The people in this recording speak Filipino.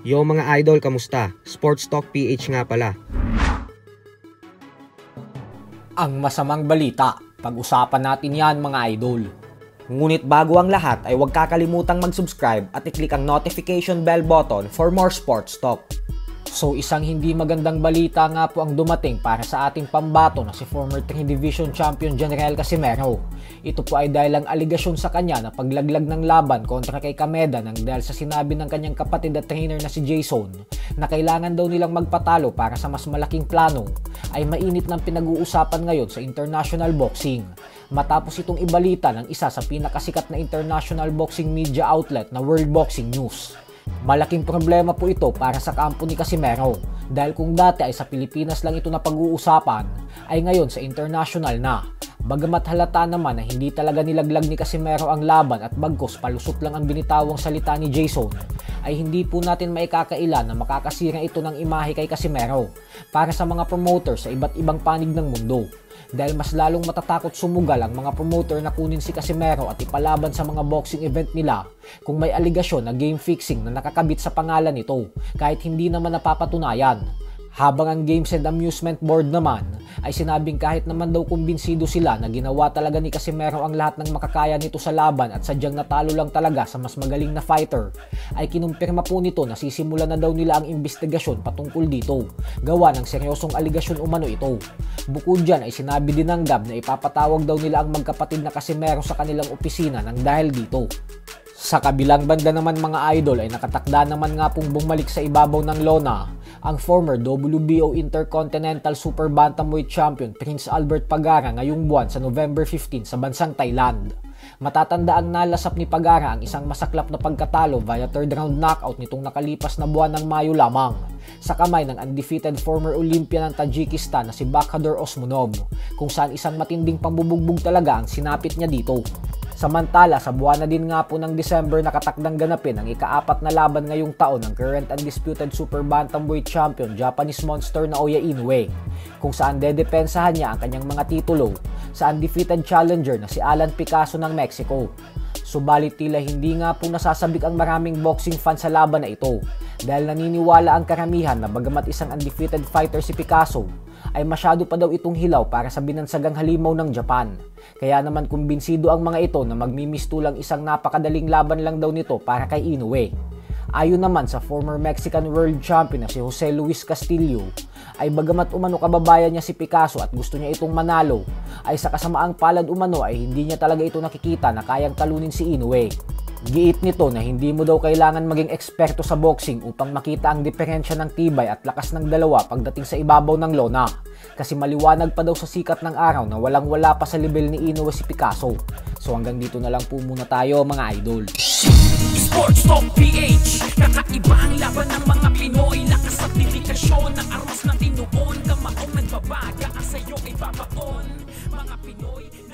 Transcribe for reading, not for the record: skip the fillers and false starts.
Yo mga idol, kamusta? Sports Talk PH nga pala. Ang masamang balita, pag-usapan natin yan mga idol. Ngunit bago ang lahat ay huwag kakalimutang mag-subscribe at i-click ang notification bell button for more sports talk. So isang hindi magandang balita nga po ang dumating para sa ating pambato na si former 3 Division Champion General Casimero. Ito po ay dahil ang aligasyon sa kanya na paglaglag ng laban kontra kay Kameda nang dahil sa sinabi ng kanyang kapatid at trainer na si Jason na kailangan daw nilang magpatalo para sa mas malaking plano ay mainit ng pinag-uusapan ngayon sa international boxing. Matapos itong ibalita ng isa sa pinakasikat na international boxing media outlet na World Boxing News. Malaking problema po ito para sa kampo ni Casimero dahil kung dati ay sa Pilipinas lang ito na pag-uusapan ay ngayon sa international na. Bagamat halata naman na hindi talaga nilaglag ni Casimero ang laban at bagkos palusot lang ang binitawang salita ni Jason ay hindi po natin maikakaila na makakasira ito ng imahe kay Casimero para sa mga promoter sa iba't ibang panig ng mundo. Dahil mas lalong matatakot sumugal ang mga promoter na kunin si Casimero at ipalaban sa mga boxing event nila kung may aligasyon na game fixing na nakakabit sa pangalan nito kahit hindi naman napapatunayan. Habang ang Games and Amusement Board naman ay sinabing kahit naman daw kumbinsido sila na ginawa talaga ni Casimero ang lahat ng makakaya nito sa laban at sadyang natalo lang talaga sa mas magaling na fighter, ay kinumpirma po nito na sisimula na daw nila ang investigasyon patungkol dito, gawa ng seryosong aligasyon umano ito. Bukod dyan ay sinabi din ng GAB na ipapatawag daw nila ang magkapatid na Casimero sa kanilang opisina nang dahil dito. Sa kabilang banda naman mga idol ay nakatakda naman nga pong bumalik sa ibabaw ng lona ang former WBO Intercontinental Super Bantamweight Champion Prince Albert Pagara ngayong buwan sa November 15 sa bansang Thailand. Matatandaan nalasap ni Pagara ang isang masaklap na pagkatalo via third round knockout nitong nakalipas na buwan ng Mayo lamang sa kamay ng undefeated former Olympian ng Tajikistan na si Bakhador Osmonov, kung saan isang matinding pambubugbog talaga ang sinapit niya dito. Samantala, sa buwan na din nga po ng December nakatakdang ganapin ang ika-4 na laban ngayong taon ng current undisputed Super Bantamweight Champion Japanese Monster na Naoya Inoue, kung saan dedepensahan niya ang kanyang mga titulo sa undefeated challenger na si Alan Picasso ng Mexico. Subalit tila hindi nga po nasasabik ang maraming boxing fans sa laban na ito dahil naniniwala ang karamihan na bagamat isang undefeated fighter si Picasso ay masyado pa daw itong hilaw para sa binansagang halimaw ng Japan. Kaya naman kumbinsido ang mga ito na magmimistulang isang napakadaling laban lang daw nito para kay Inoue. Ayon naman sa former Mexican World Champion na si Jose Luis Castillo, ay bagamat umano kababayan niya si Picasso at gusto niya itong manalo, ay sa kasamaang palad umano ay hindi niya talaga ito nakikita na kayang talunin si Inoue. Giit nito na hindi mo daw kailangan maging eksperto sa boxing upang makita ang diferensya ng tibay at lakas ng dalawa pagdating sa ibabaw ng lona. Kasi maliwanag pa daw sa sikat ng araw na walang-wala pa sa level ni Inoue si Picasso. So hanggang dito na lang po muna tayo mga idol. Sports Talk PH, kakaiba ang laban ng mga Pinoy. Lakas at dedikasyon ng aros ng tinuon. Kamaong nagbabaga ang sa'yo ay babaon. Mga Pinoy